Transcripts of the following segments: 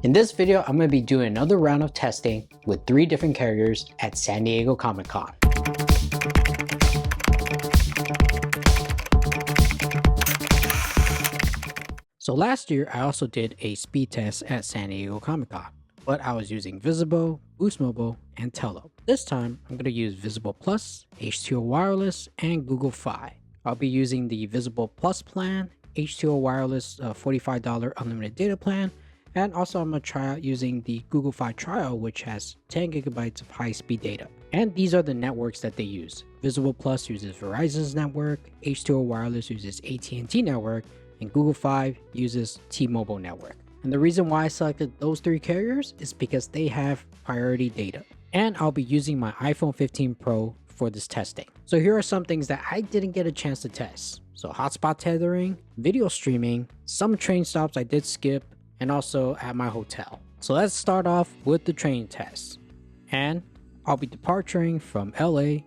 In this video, I'm going to be doing another round of testing with 3 different carriers at San Diego Comic-Con. So last year, I also did a speed test at San Diego Comic-Con, but I was using Visible, Boost Mobile, and Tello. This time, I'm going to use Visible Plus, H20 Wireless, and Google Fi. I'll be using the Visible Plus plan, H20 Wireless $45 unlimited data plan, and also I'm going to try out using the Google Fi trial, which has 10 gigabytes of high-speed data. And these are the networks that they use. Visible Plus uses Verizon's network, H20 Wireless uses AT&T network, and Google Fi uses T-Mobile network. And the reason why I selected those 3 carriers is because they have priority data. And I'll be using my iPhone 15 Pro for this testing. So here are some things that I didn't get a chance to test. So hotspot tethering, video streaming, some train stops I did skip, and also at my hotel. So let's start off with the train test. And I'll be departing from LA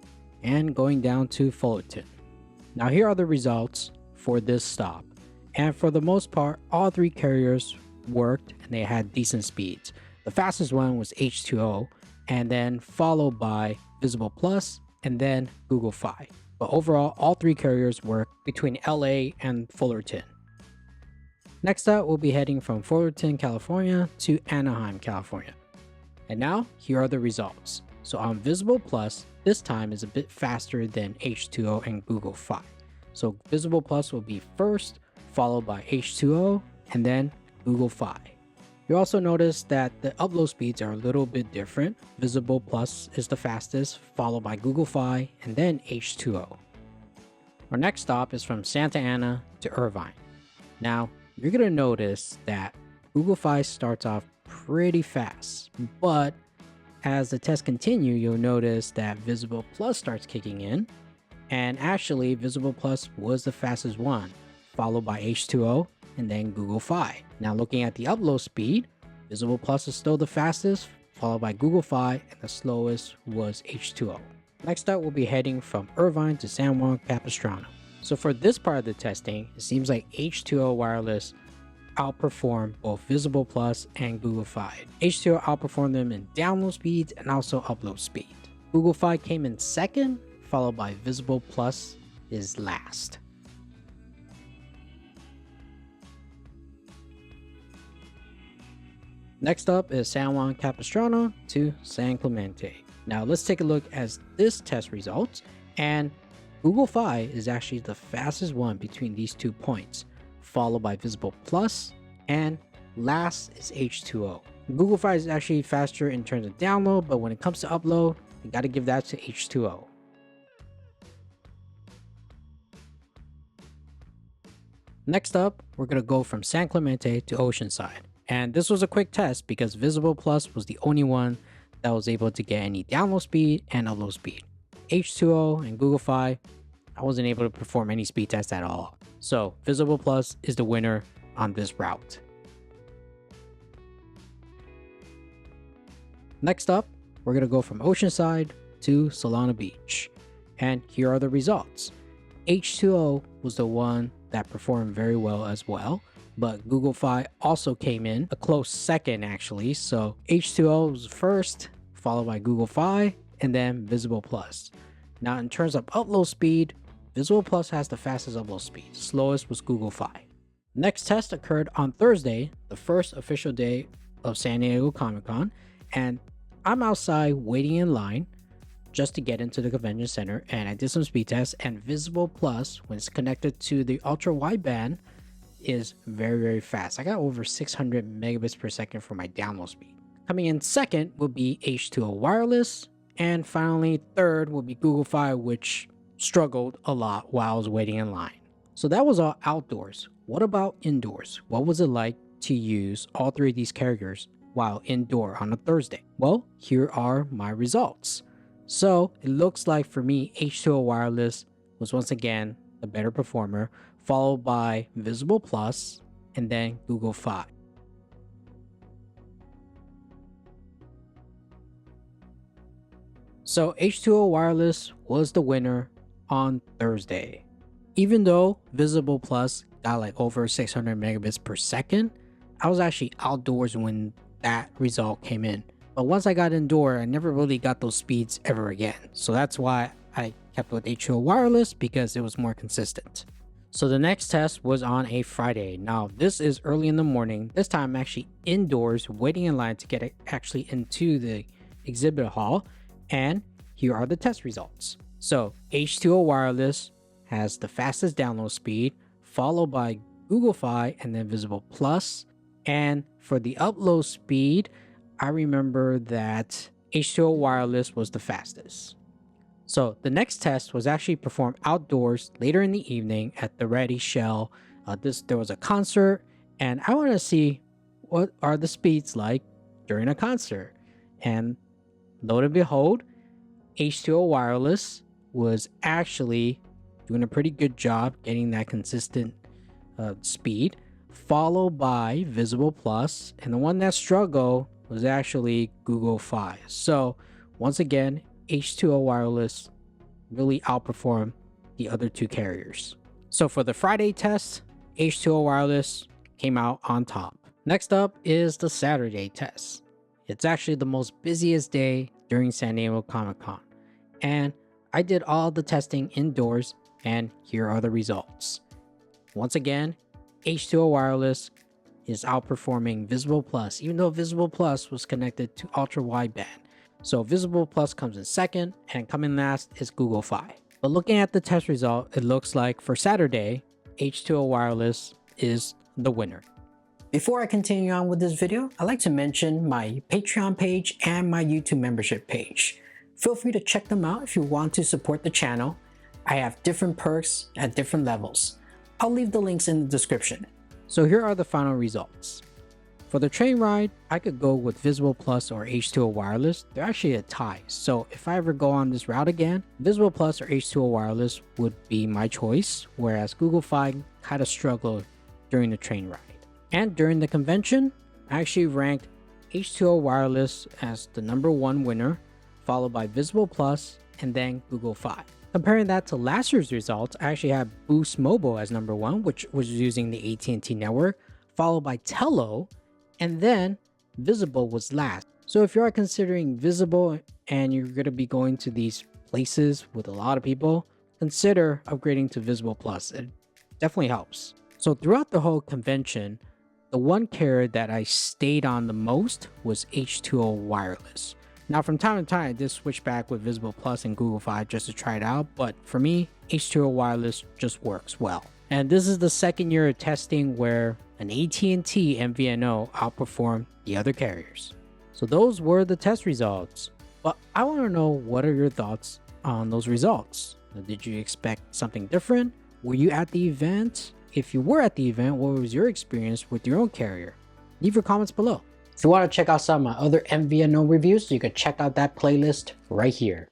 and going down to Fullerton. Now here are the results for this stop. And for the most part, all 3 carriers worked and they had decent speeds. The fastest one was H20 and then followed by Visible Plus and then Google Fi. But overall, all 3 carriers work between LA and Fullerton. Next up, we'll be heading from Fullerton, California to Anaheim, California. And now, here are the results. So on Visible Plus, this time is a bit faster than H20 and Google Fi. So Visible Plus will be first, followed by H20 and then Google Fi. You also notice that the upload speeds are a little bit different. Visible Plus is the fastest, followed by Google Fi and then H20. Our next stop is from Santa Ana to Irvine. Now, you're going to notice that Google Fi starts off pretty fast, but as the test continues, you'll notice that Visible Plus starts kicking in, and actually Visible Plus was the fastest one, followed by H20 and then Google Fi. Now looking at the upload speed, Visible Plus is still the fastest, followed by Google Fi, and the slowest was H20. Next up, we'll be heading from Irvine to San Juan Capistrano. So for this part of the testing, it seems like H20 Wireless outperformed both Visible Plus and Google Fi. H20 outperformed them in download speeds and also upload speed. Google Fi came in second, followed by Visible Plus is last. Next up is San Juan Capistrano to San Clemente. Now let's take a look at this test results, and Google Fi is actually the fastest one between these 2 points, followed by Visible Plus, and last is H20. Google Fi is actually faster in terms of download, but when it comes to upload, you got to give that to H20. Next up, we're going to go from San Clemente to Oceanside. And this was a quick test because Visible Plus was the only one that was able to get any download speed and upload speed. H20 and Google Fi, I wasn't able to perform any speed tests at all. So Visible Plus is the winner on this route. Next up, we're going to go from Oceanside to Solana Beach. And here are the results. H20 was the one that performed very well as well, but Google Fi also came in a close second actually. So H20 was first, followed by Google Fi, and then Visible Plus. Now in terms of upload speed, Visible Plus has the fastest upload speed. Slowest was Google Fi. Next test occurred on Thursday, the first official day of San Diego Comic-Con, and I'm outside waiting in line just to get into the convention center, and I did some speed tests, and Visible Plus, when it's connected to the ultra wideband, is very fast. I got over 600 megabits per second for my download speed. Coming in second will be H20 Wireless, and finally third will be Google Fi, which struggled a lot while I was waiting in line. So that was all outdoors. What about indoors? What was it like to use all 3 of these carriers while indoor on a Thursday? Well, here are my results. So it looks like for me, H20 Wireless was once again the better performer, followed by Visible Plus and then Google Fi. So H20 Wireless was the winner on Thursday. Even though Visible Plus got like over 600 megabits per second, I was actually outdoors when that result came in. But once I got indoor, I never really got those speeds ever again. So that's why I kept with H20 Wireless, because it was more consistent. So the next test was on a Friday. Now this is early in the morning. This time I'm actually indoors waiting in line to get actually into the exhibit hall. And here are the test results. So H20 Wireless has the fastest download speed, followed by Google Fi and then Visible Plus. And for the upload speed, I remember that H20 Wireless was the fastest. So the next test was actually performed outdoors later in the evening at the Ready Shell. There was a concert, and I want to see what are the speeds like during a concert. And lo and behold, H20 Wireless was actually doing a pretty good job getting that consistent speed, followed by Visible Plus, and the one that struggled was actually Google Fi. So once again, H20 Wireless really outperformed the other two carriers. So for the Friday test, H20 Wireless came out on top. Next up is the Saturday test. It's actually the most busiest day during San Diego Comic-Con. And I did all the testing indoors, and here are the results. Once again, H20 Wireless is outperforming Visible Plus, even though Visible Plus was connected to ultra wideband. So Visible Plus comes in second, and coming last is Google Fi. But looking at the test result, it looks like for Saturday, H20 Wireless is the winner. Before I continue on with this video, I'd like to mention my Patreon page and my YouTube membership page. Feel free to check them out if you want to support the channel. I have different perks at different levels. I'll leave the links in the description. So here are the final results. For the train ride, I could go with Visible Plus or H20 Wireless. They're actually a tie. So if I ever go on this route again, Visible Plus or H20 Wireless would be my choice, whereas Google Fi kind of struggled during the train ride. And during the convention, I actually ranked H20 Wireless as the #1 winner, followed by Visible Plus and then Google Fi. Comparing that to last year's results, I actually had Boost Mobile as #1, which was using the AT&T network, followed by Tello, and then Visible was last. So if you are considering Visible and you're going to be going to these places with a lot of people, consider upgrading to Visible Plus. It definitely helps. So throughout the whole convention, the one carrier that I stayed on the most was H20 Wireless. Now from time to time, I did switch back with Visible Plus and Google Fi just to try it out, but for me, H20 Wireless just works well. And this is the second year of testing where an AT&T MVNO outperformed the other carriers. So those were the test results. But I want to know, what are your thoughts on those results? Did you expect something different? Were you at the event? If you were at the event, what was your experience with your own carrier? Leave your comments below. If you want to check out some of my other MVNO reviews, you can check out that playlist right here.